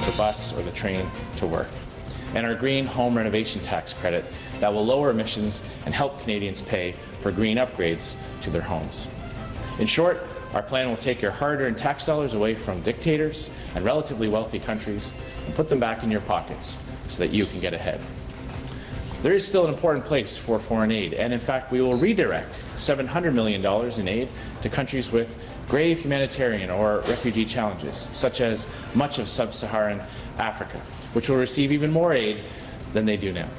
the bus or the train to work. And our green home renovation tax credit that will lower emissions and help Canadians pay for green upgrades to their homes. In short, our plan will take your hard-earned tax dollars away from dictators and relatively wealthy countries and put them back in your pockets so that you can get ahead. There is still an important place for foreign aid, and in fact we will redirect $700 million in aid to countries with grave humanitarian or refugee challenges, such as much of sub-Saharan Africa, which will receive even more aid than they do now.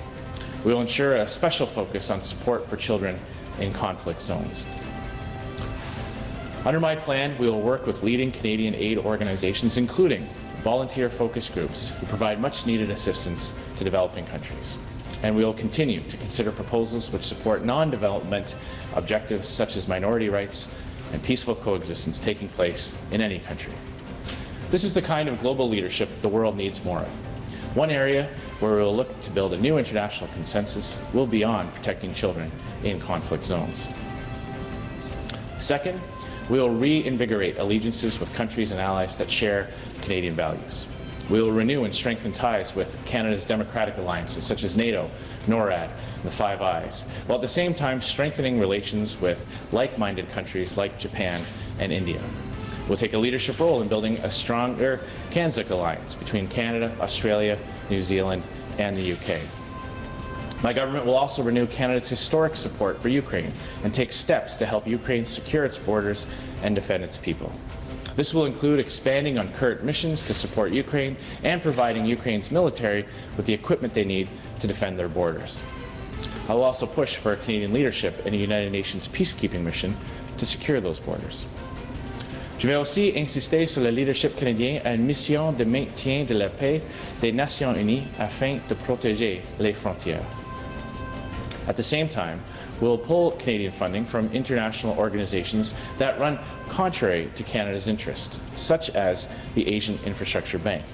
We will ensure a special focus on support for children in conflict zones. Under my plan, we will work with leading Canadian aid organizations, including volunteer focus groups who provide much-needed assistance to developing countries. And we will continue to consider proposals which support non-development objectives such as minority rights and peaceful coexistence taking place in any country. This is the kind of global leadership that the world needs more of. One area where we will look to build a new international consensus will be on protecting children in conflict zones. Second, we will reinvigorate allegiances with countries and allies that share Canadian values. We will renew and strengthen ties with Canada's democratic alliances such as NATO, NORAD, and the Five Eyes, while at the same time strengthening relations with like-minded countries like Japan and India. We'll take a leadership role in building a stronger CANZUK alliance between Canada, Australia, New Zealand, and the UK. My government will also renew Canada's historic support for Ukraine and take steps to help Ukraine secure its borders and defend its people. This will include expanding on current missions to support Ukraine and providing Ukraine's military with the equipment they need to defend their borders. I will also push for Canadian leadership in a United Nations peacekeeping mission to secure those borders. Je vais aussi insister sur le leadership canadien à une mission de maintien de la paix des Nations Unies afin de protéger les frontières. At the same time, we will pull Canadian funding from international organizations that run contrary to Canada's interests, such as the Asian Infrastructure Bank.